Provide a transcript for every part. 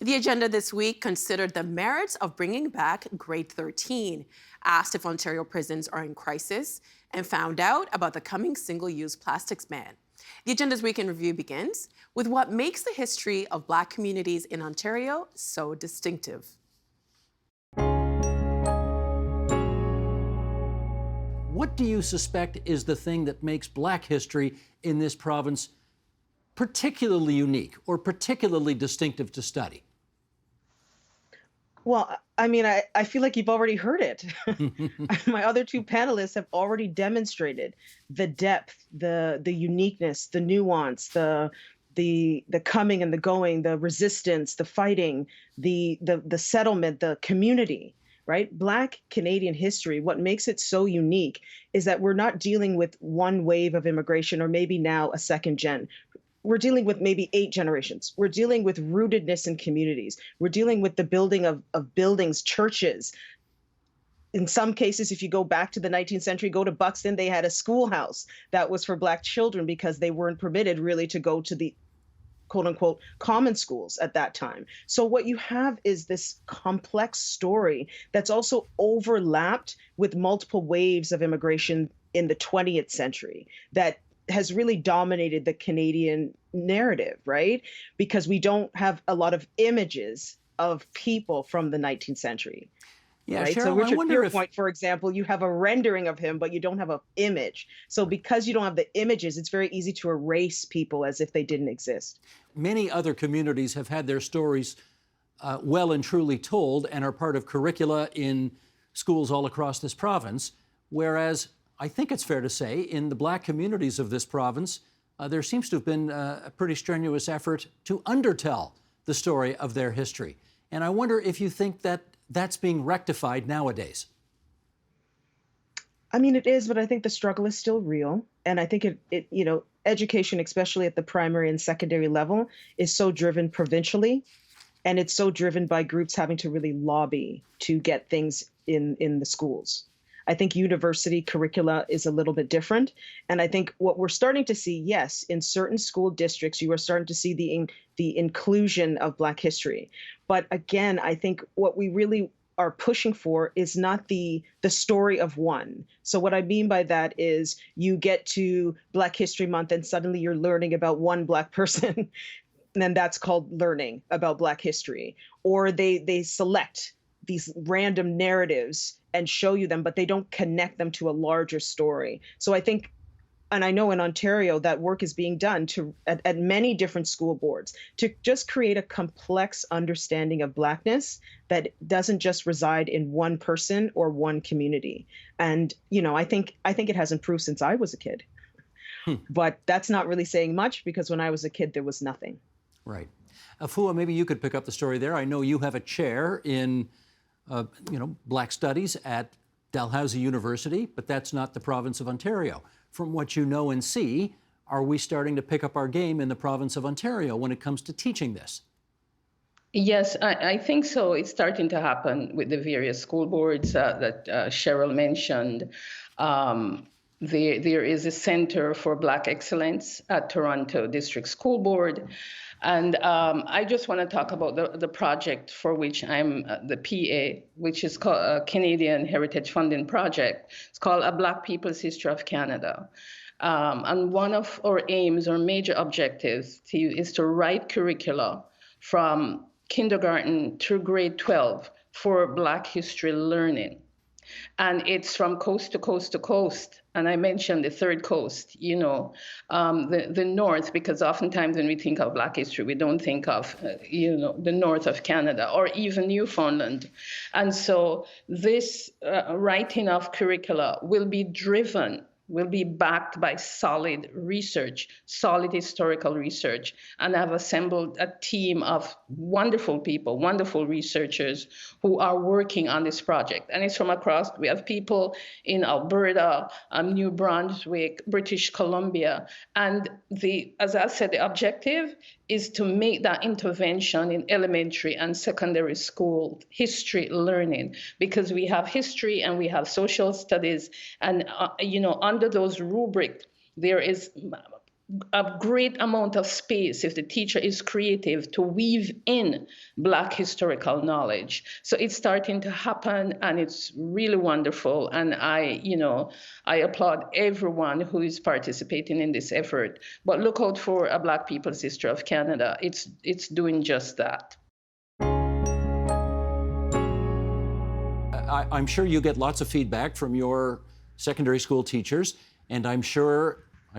The agenda this week considered the merits of bringing back grade 13, asked if Ontario prisons are in crisis, and found out about the coming single-use plastics ban. The agenda's week in review begins with what makes the history of Black communities in Ontario so distinctive. What do you suspect is the thing that makes Black history in this province particularly unique or particularly distinctive to study? Well, I mean, I feel like you've already heard it. My other two panelists have already demonstrated the depth, the uniqueness, the nuance, the coming and the going, the resistance, the fighting, the settlement, the community, right? Black Canadian history, what makes it so unique is that we're not dealing with one wave of immigration or maybe now a second gen. We're dealing with maybe 8 generations. We're dealing with rootedness in communities. We're dealing with the building of buildings, churches. In some cases, if you go back to the 19th century, go to Buxton, they had a schoolhouse that was for Black children because they weren't permitted really to go to the quote unquote common schools at that time. So what you have is this complex story that's also overlapped with multiple waves of immigration in the 20th century that has really dominated the Canadian narrative, right? Because we don't have a lot of images of people from the 19th century. Yeah, right. Cheryl, So I Richard wonder Pierpoint, for example, you have a rendering of him, but you don't have an image. So because you don't have the images, it's very easy to erase people as if they didn't exist. many other communities have had their stories well and truly told and are part of curricula in schools all across this province, whereas I think it's fair to say in the Black communities of this province, there seems to have been a pretty strenuous effort to undertell the story of their history. And I wonder if you think that that's being rectified nowadays. I mean, it is, but I think the struggle is still real. And I think education, especially at the primary and secondary level, is so driven provincially. And it's so driven by groups having to really lobby to get things in the schools. I think university curricula is a little bit different. And I think what we're starting to see, yes, in certain school districts, you are starting to see the inclusion of Black history. But again, I think what we really are pushing for is not the story of one. So what I mean by that is you get to Black History Month and suddenly you're learning about one Black person. And then that's called learning about Black history. Or they select these random narratives and show you them, but they don't connect them to a larger story. So I think, and I know in Ontario that work is being done at many different school boards to just create a complex understanding of Blackness that doesn't just reside in one person or one community. And I think it has improved since I was a kid. But that's not really saying much because when I was a kid, there was nothing. Right. Afua, maybe you could pick up the story there. I know you have a chair in Black Studies at Dalhousie University, but that's not the province of Ontario. From what you know and see, are we starting to pick up our game in the province of Ontario when it comes to teaching this? Yes, I think so. It's starting to happen with the various school boards that Cheryl mentioned. There is a Center for Black Excellence at Toronto District School Board. And I just want to talk about the project for which I'm the PA, which is called a Canadian Heritage Funding Project. It's called A Black People's History of Canada. And one of our aims or major objectives is to write curricula from kindergarten through grade 12 for Black history learning. And it's from coast to coast to coast. And I mentioned the third coast, the north, because oftentimes when we think of Black history, we don't think of, the north of Canada or even Newfoundland. And so this writing of curricula will be backed by solid research, solid historical research. And I've assembled a team of wonderful people, wonderful researchers who are working on this project. And it's from across, we have people in Alberta, New Brunswick, British Columbia. And as I said, the objective is to make that intervention in elementary and secondary school history learning, because we have history and we have social studies. And, under those rubrics, there is a great amount of space if the teacher is creative to weave in Black historical knowledge. So it's starting to happen, and it's really wonderful. And I applaud everyone who is participating in this effort. But look out for a Black People's History of Canada. It's doing just that. I'm sure you get lots of feedback from your secondary school teachers, and I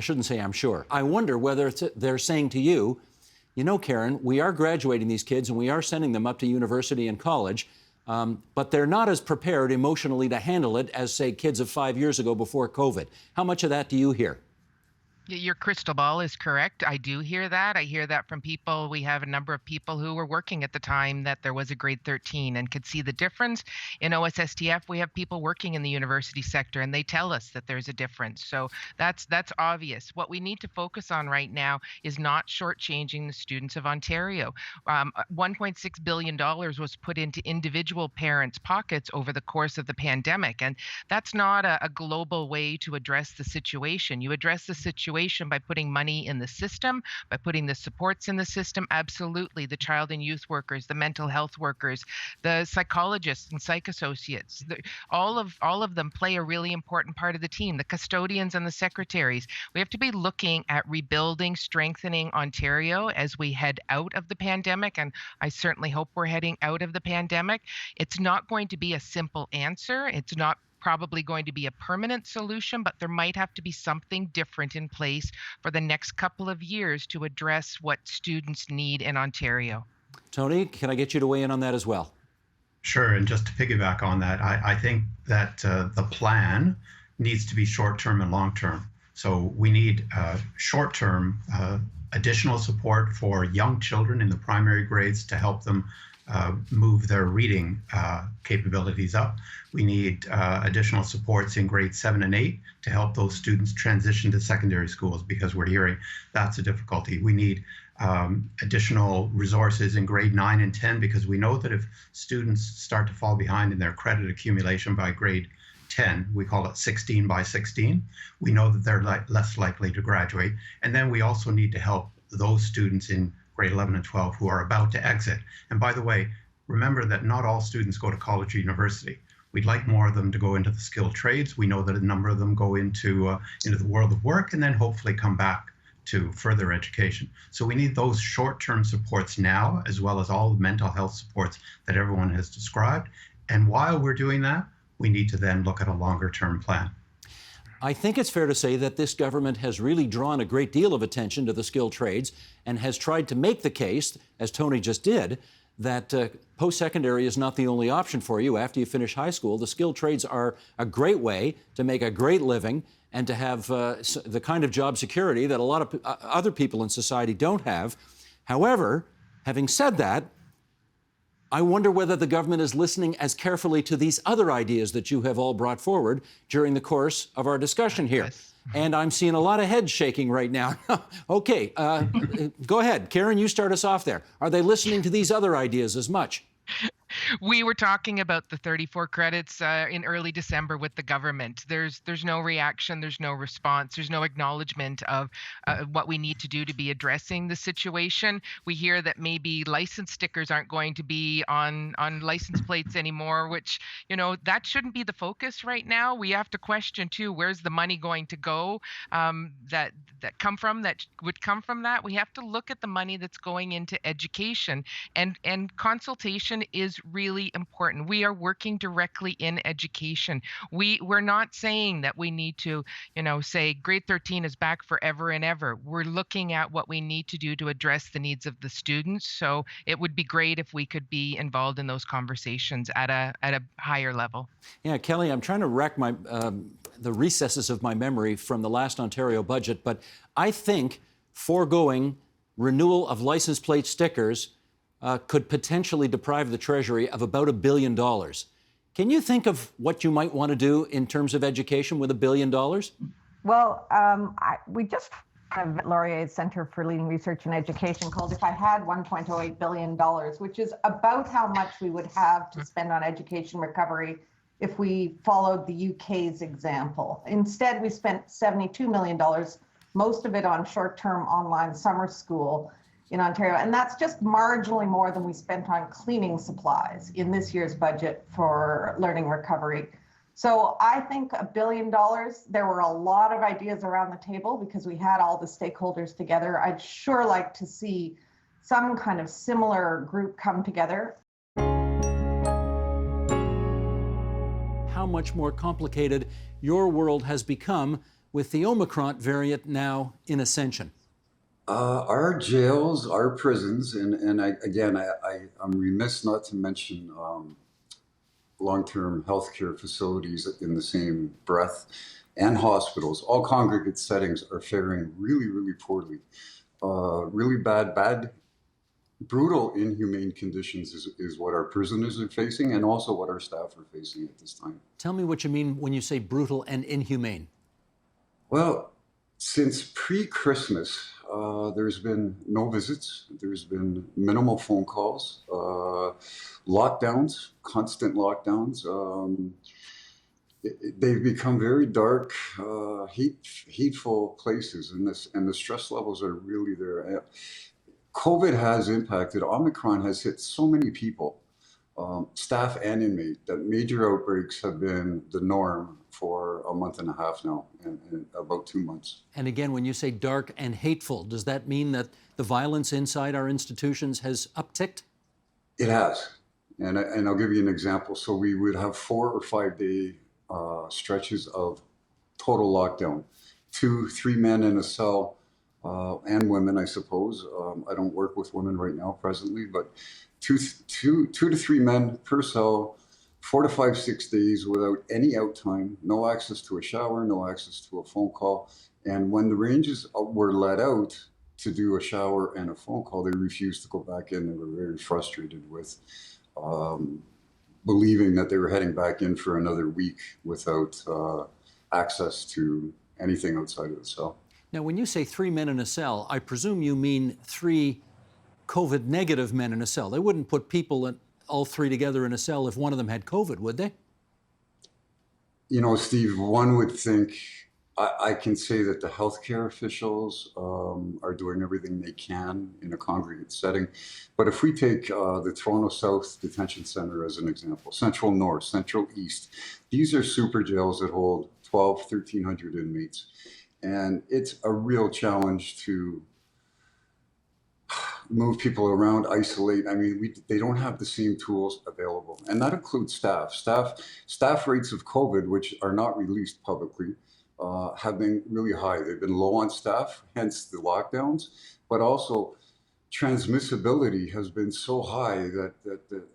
shouldn't say I'm sure. I wonder whether they're saying to you, you know, Karen, we are graduating these kids and we are sending them up to university and college, but they're not as prepared emotionally to handle it as, say, kids of 5 years ago before COVID. How much of that do you hear? Your crystal ball is correct. I do hear that. I hear that from people. We have a number of people who were working at the time that there was a grade 13 and could see the difference. In OSSTF, we have people working in the university sector, and they tell us that there's a difference. So that's obvious. What we need to focus on right now is not shortchanging the students of Ontario. $1.6 billion was put into individual parents' pockets over the course of the pandemic, and that's not a global way to address the situation. You address the situation by putting money in the system, by putting the supports in the system. Absolutely. The child and youth workers, the mental health workers, the psychologists and psych associates, all of them play a really important part of the team, the custodians and the secretaries. We have to be looking at rebuilding, strengthening Ontario as we head out of the pandemic. And I certainly hope we're heading out of the pandemic. It's not going to be a simple answer. It's not probably going to be a permanent solution, but there might have to be something different in place for the next couple of years to address what students need in Ontario. Tony, can I get you to weigh in on that as well? Sure, and just to piggyback on that, I think that the plan needs to be short-term and long-term. So we need short-term additional support for young children in the primary grades to help them move their reading capabilities up. We need additional supports in grades 7 and 8 to help those students transition to secondary schools, because we're hearing that's a difficulty. We need additional resources in grade 9 and 10, because we know that if students start to fall behind in their credit accumulation by grade 10, we call it 16 by 16, we know that they're less likely to graduate. And then we also need to help those students in grade 11 and 12 who are about to exit. And by the way, remember that not all students go to college or university. We'd like more of them to go into the skilled trades. We know that a number of them go into the world of work and then hopefully come back to further education. So we need those short-term supports now, as well as all the mental health supports that everyone has described. And while we're doing that, we need to then look at a longer-term plan. I think it's fair to say that this government has really drawn a great deal of attention to the skilled trades and has tried to make the case, as Tony just did, that post-secondary is not the only option for you after you finish high school. The skilled trades are a great way to make a great living and to have the kind of job security that a lot of other people in society don't have. However, having said that, I wonder whether the government is listening as carefully to these other ideas that you have all brought forward during the course of our discussion here. Yes. And I'm seeing a lot of heads shaking right now. Okay, go ahead. Karen, you start us off there. Are they listening to these other ideas as much? We were talking about the 34 credits in early December with the government. There's no reaction, there's no response, there's no acknowledgement of what we need to do to be addressing the situation. We hear that maybe license stickers aren't going to be on license plates anymore, which, that shouldn't be the focus right now. We have to question too, where's the money going to go that would come from that? We have to look at the money that's going into education, and consultation is really important. We are working directly in education. We're not saying that we need to, say grade 13 is back forever and ever. We're looking at what we need to do to address the needs of the students. So it would be great if we could be involved in those conversations at a higher level. Yeah, Kelly, I'm trying to rack the recesses of my memory from the last Ontario budget, but I think foregoing renewal of license plate stickers could potentially deprive the Treasury of about $1 billion. Can you think of what you might want to do in terms of education with $1 billion? Well, we just have Laurier's Center for Leading Research in Education called If I Had $1.08 billion, which is about how much we would have to spend on education recovery if we followed the UK's example. Instead, we spent $72 million most of it on short-term online summer school in Ontario. And that's just marginally more than we spent on cleaning supplies in this year's budget for learning recovery. So I think $1 billion, there were a lot of ideas around the table because we had all the stakeholders together. I'd sure like to see some kind of similar group come together. How much more complicated your world has become with the Omicron variant now in ascension. Our jails, our prisons, and I'm remiss not to mention long-term healthcare facilities in the same breath, and hospitals, all congregate settings are faring really, really poorly. Really bad, brutal, inhumane conditions is what our prisoners are facing, and also what our staff are facing at this time. Tell me what you mean when you say brutal and inhumane. Well, since pre-Christmas, there's been no visits, there's been minimal phone calls, lockdowns, constant lockdowns. They've become very dark, hateful places, and the stress levels are really there. COVID has impacted, Omicron has hit so many people, staff and inmate, that major outbreaks have been the norm for a month and a half now, and about 2 months. And again, when you say dark and hateful, does that mean that the violence inside our institutions has upticked? It has, and I'll give you an example. So we would have 4 or 5 day stretches of total lockdown, 2-3 men in a cell, and women, I suppose. I don't work with women right now presently, but two to 3 men per cell, 4 to 5, 6 days without any out time, no access to a shower, no access to a phone call. And when the ranges were let out to do a shower and a phone call, they refused to go back in. They were very frustrated with believing that they were heading back in for another week without access to anything outside of the cell. Now, when you say 3 men in a cell, I presume you mean 3 COVID negative men in a cell. They wouldn't put people all 3 together in a cell if one of them had COVID, would they? You know, Steve, one would think, I can say that the healthcare officials are doing everything they can in a congregate setting. But if we take the Toronto South Detention Center as an example, Central North, Central East, these are super jails that hold 1,300 inmates. And it's a real challenge to move people around, isolate. I mean, they don't have the same tools available. And that includes staff. Staff rates of COVID, which are not released publicly, have been really high. They've been low on staff, hence the lockdowns, but also transmissibility has been so high that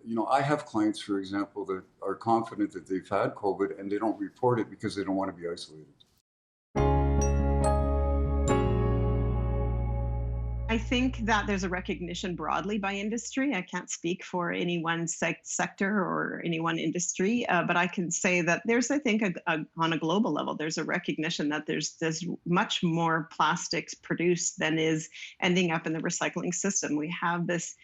you know, I have clients, for example, that are confident that they've had COVID and they don't report it because they don't want to be isolated. I think that there's a recognition broadly by industry. I can't speak for any one sector or any one industry, but I can say that there's, I think, on a global level, there's a recognition that there's much more plastics produced than is ending up in the recycling system. We have this,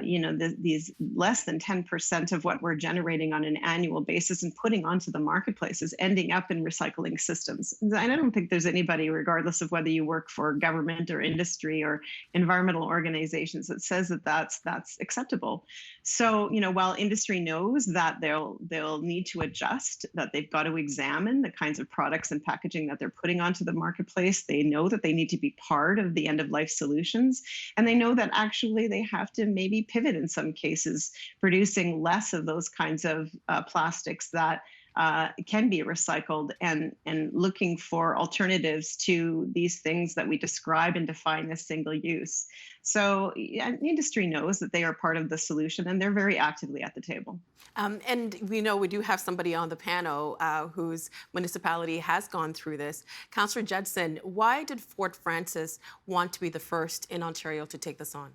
these less than 10% of what we're generating on an annual basis and putting onto the marketplace is ending up in recycling systems. And I don't think there's anybody, regardless of whether you work for government or industry or environmental organizations, that says that that's acceptable. So, while industry knows that they'll need to adjust, that they've got to examine the kinds of products and packaging that they're putting onto the marketplace, they know that they need to be part of the end of life solutions, and they know that actually they have to maybe pivot in some cases, producing less of those kinds of plastics that can be recycled, and looking for alternatives to these things that we describe and define as single use. So the industry knows that they are part of the solution, and they're very actively at the table. And we know we do have somebody on the panel whose municipality has gone through this. Councillor Judson, why did Fort Frances want to be the first in Ontario to take this on?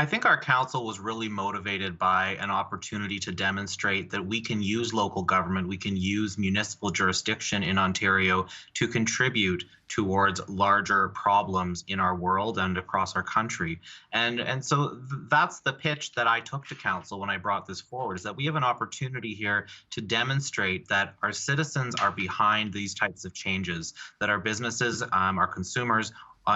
I think our council was really motivated by an opportunity to demonstrate that we can use local government, we can use municipal jurisdiction in Ontario to contribute towards larger problems in our world and across our country. And so that's the pitch that I took to council when I brought this forward, is that we have an opportunity here to demonstrate that our citizens are behind these types of changes, that our businesses, our consumers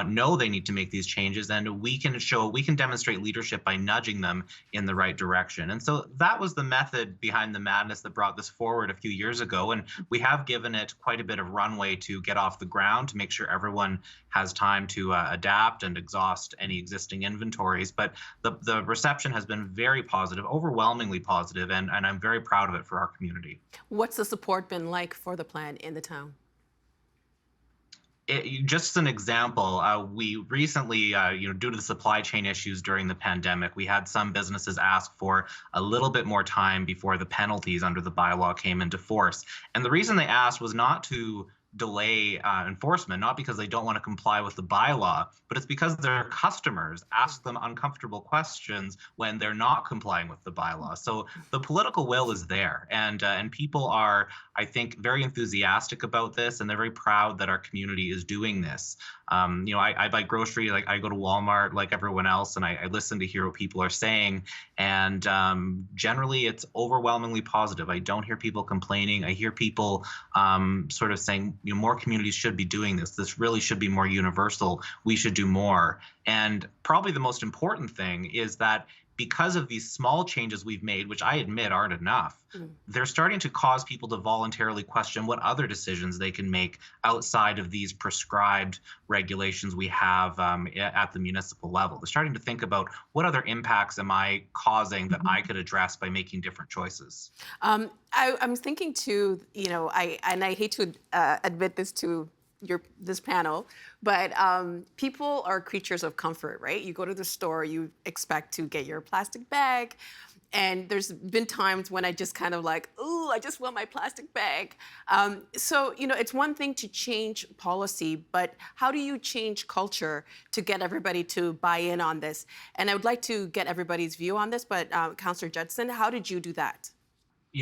know they need to make these changes, and we can demonstrate leadership by nudging them in the right direction. And so that was the method behind the madness that brought this forward a few years ago, and we have given it quite a bit of runway to get off the ground, to make sure everyone has time to adapt and exhaust any existing inventories. But the reception has been very positive, overwhelmingly positive, and I'm very proud of it for our community. What's the support been like for the plan in the town? Just as an example, we recently, due to the supply chain issues during the pandemic, we had some businesses ask for a little bit more time before the penalties under the bylaw came into force. And the reason they asked was not to delay enforcement, not because they don't want to comply with the bylaw, but it's because their customers ask them uncomfortable questions when they're not complying with the bylaw. So the political will is there, and people are, I think, very enthusiastic about this, and they're very proud that our community is doing this. I buy grocery, like I go to Walmart like everyone else, and I listen to hear what people are saying, and generally it's overwhelmingly positive. I don't hear people complaining. I hear people sort of saying, more communities should be doing this. This really should be more universal. We should do more. And probably the most important thing is that because of these small changes we've made, which I admit aren't enough, they're starting to cause people to voluntarily question what other decisions they can make outside of these prescribed regulations we have at the municipal level. They're starting to think about, what other impacts am I causing that I could address by making different choices? I'm thinking too, I hate to admit this to this panel, but people are creatures of comfort, right? You go to the store, you expect to get your plastic bag, and there's been times when I just kind of like, ooh, I just want my plastic bag. So, it's one thing to change policy, but how do you change culture to get everybody to buy in on this? And I would like to get everybody's view on this, but Councillor Judson, how did you do that?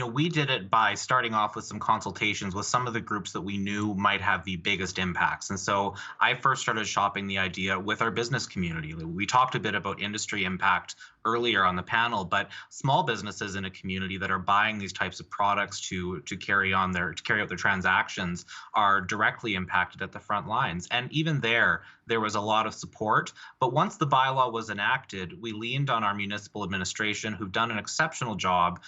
We did it by starting off with some consultations with some of the groups that we knew might have the biggest impacts. And so I first started shopping the idea with our business community. We talked a bit about industry impact earlier on the panel, but small businesses in a community that are buying these types of products to carry out their transactions are directly impacted at the front lines. And even there was a lot of support. But once the bylaw was enacted, we leaned on our municipal administration, who've done an exceptional job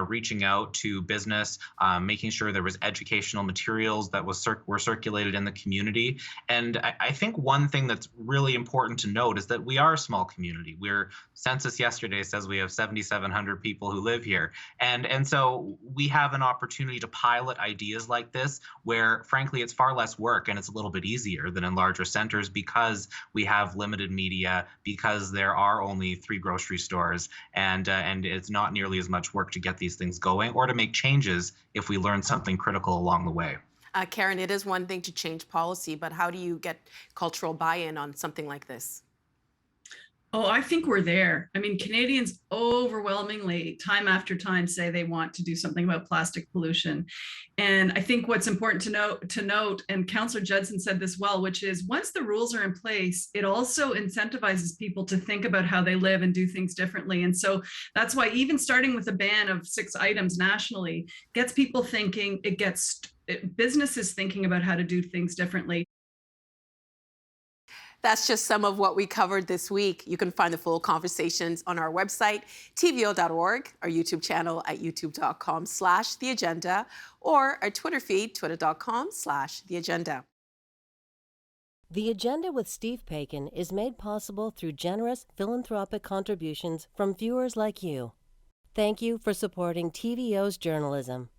reaching out to business, making sure there was educational materials that were circulated in the community. And I think one thing that's really important to note is that we are a small community. We're census yesterday says we have 7,700 people who live here. And so we have an opportunity to pilot ideas like this where, frankly, it's far less work and it's a little bit easier than in larger centers because we have limited media, because there are only 3 grocery stores, and it's not nearly as much work to get these things going or to make changes if we learn something critical along the way. Karen, it is one thing to change policy, but how do you get cultural buy-in on something like this? Oh, I think we're there. I mean, Canadians overwhelmingly, time after time, say they want to do something about plastic pollution. And I think what's important to note, and Councillor Judson said this well, which is once the rules are in place, it also incentivizes people to think about how they live and do things differently. And so that's why even starting with a ban of 6 items nationally gets people thinking, it gets businesses thinking about how to do things differently. That's just some of what we covered this week. You can find the full conversations on our website, tvo.org, our YouTube channel at youtube.com/theagenda, or our Twitter feed, twitter.com/theagenda. The Agenda with Steve Paikin is made possible through generous philanthropic contributions from viewers like you. Thank you for supporting TVO's journalism.